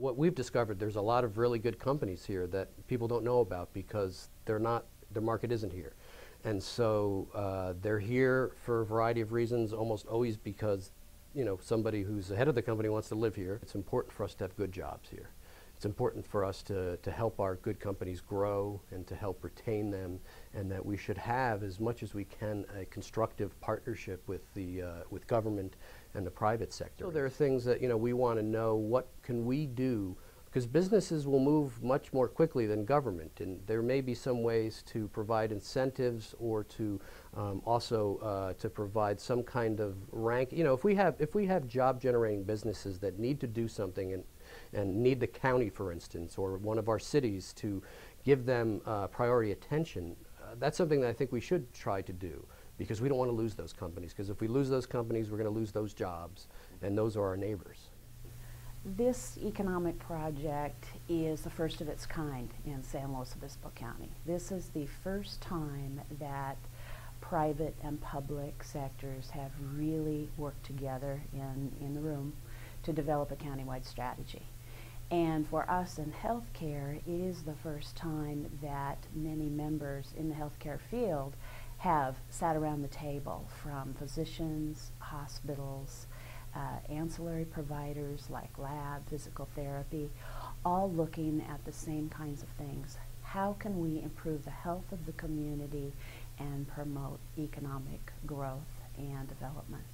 what we've discovered, there's a lot of really good companies here that people don't know about because their market isn't here. And so they're here for a variety of reasons, almost always because somebody who's the head of the company wants to live here. It's important for us to have good jobs here. It's important for us to help our good companies grow and to help retain them, and that we should have, as much as we can, a constructive partnership with with government and the private sector. So there are things that we want to know, what can we do, because businesses will move much more quickly than government, and there may be some ways to provide incentives or to also to provide some kind of rank. If we have job-generating businesses that need to do something and need the county, for instance, or one of our cities to give them priority attention, that's something that I think we should try to do, because we don't want to lose those companies, because if we lose those companies, we're going to lose those jobs, and those are our neighbors. This economic project is the first of its kind in San Luis Obispo County. This is the first time that private and public sectors have really worked together in the room to develop a countywide strategy. And for us in healthcare, it is the first time that many members in the healthcare field have sat around the table, from physicians, hospitals, ancillary providers like lab, physical therapy, all looking at the same kinds of things. How can we improve the health of the community and promote economic growth and development?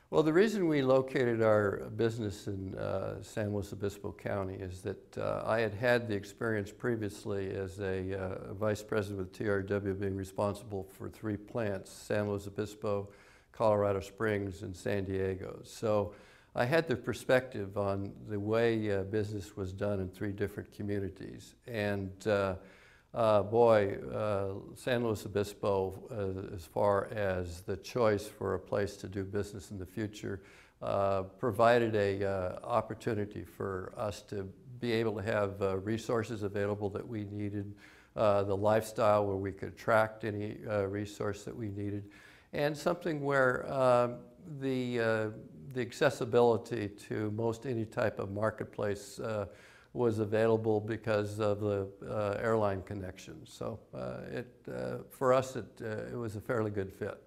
Well, the reason we located our business in San Luis Obispo County is that I had the experience previously as a vice president with TRW, being responsible for 3 plants: San Luis Obispo, Colorado Springs, and San Diego. So I had the perspective on the way business was done in 3 different communities. And San Luis Obispo, as far as the choice for a place to do business in the future, provided a opportunity for us to be able to have resources available that we needed, the lifestyle where we could attract any resource that we needed, and something where the accessibility to most any type of marketplace was available because of the airline connection. So for us, it was a fairly good fit.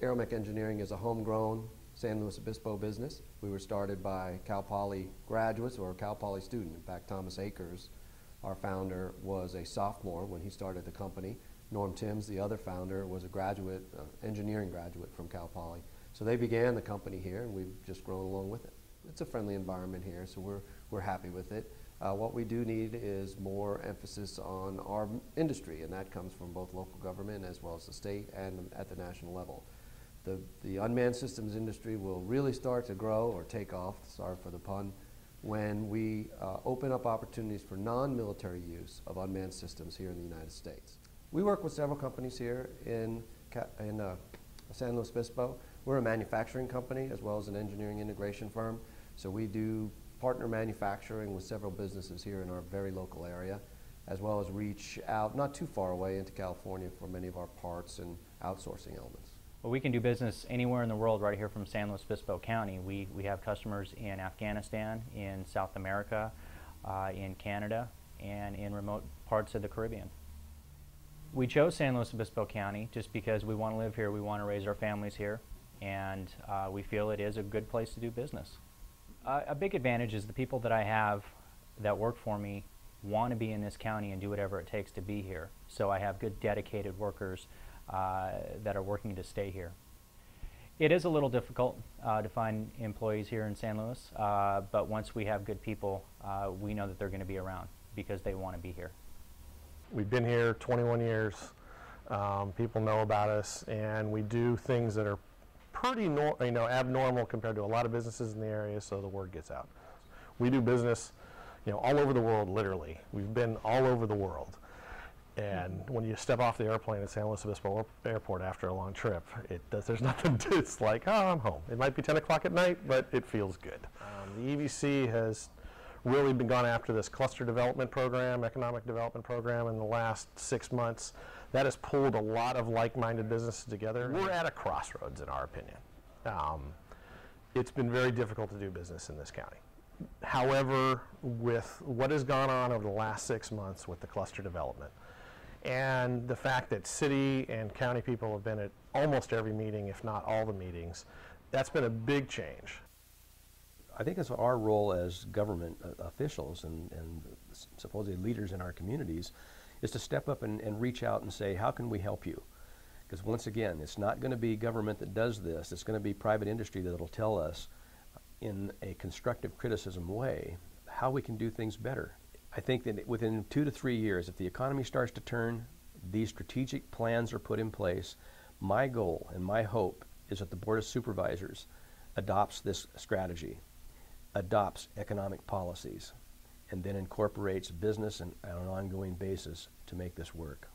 Aeromech Engineering is a homegrown San Luis Obispo business. We were started by Cal Poly graduates or a Cal Poly student. In fact, Thomas Akers, our founder, was a sophomore when he started the company. Norm Timms, the other founder, was a graduate, engineering graduate from Cal Poly. So they began the company here, and we've just grown along with it. It's a friendly environment here, so we're happy with it. What we do need is more emphasis on our industry, and that comes from both local government as well as the state and at the national level. The unmanned systems industry will really start to grow or take off, sorry for the pun, when we open up opportunities for non-military use of unmanned systems here in the United States. We work with several companies here in San Luis Obispo. We're a manufacturing company as well as an engineering integration firm, so we do partner manufacturing with several businesses here in our very local area, as well as reach out not too far away into California for many of our parts and outsourcing elements. Well, we can do business anywhere in the world right here from San Luis Obispo County. We have customers in Afghanistan, in South America, in Canada, and in remote parts of the Caribbean. We chose San Luis Obispo County just because we want to live here, we want to raise our families here, and we feel it is a good place to do business. A big advantage is the people that I have that work for me want to be in this county and do whatever it takes to be here. So I have good dedicated workers that are working to stay here. It is a little difficult to find employees here in San Luis, but once we have good people, we know that they're going to be around because they want to be here. We've been here 21 years. People know about us, and we do things that are pretty abnormal compared to a lot of businesses in the area, so the word gets out. We do business all over the world, literally. We've been all over the world. And when you step off the airplane at San Luis Obispo Airport after a long trip, there's nothing to, it's like, oh, I'm home. It might be 10 o'clock at night, but it feels good. The EVC has really been gone after this cluster development program, economic development program in the last 6 months. That has pulled a lot of like-minded businesses together. We're at a crossroads, in our opinion. It's been very difficult to do business in this county. However, with what has gone on over the last 6 months with the cluster development, and the fact that city and county people have been at almost every meeting, if not all the meetings, that's been a big change. I think it's our role as government officials and supposedly leaders in our communities is to step up and reach out and say, how can we help you? Because once again, it's not going to be government that does this. It's going to be private industry that will tell us in a constructive criticism way how we can do things better. I think that within 2 to 3 years, if the economy starts to turn, these strategic plans are put in place, my goal and my hope is that the Board of Supervisors adopts this strategy, adopts economic policies, and then incorporates business and on an ongoing basis to make this work.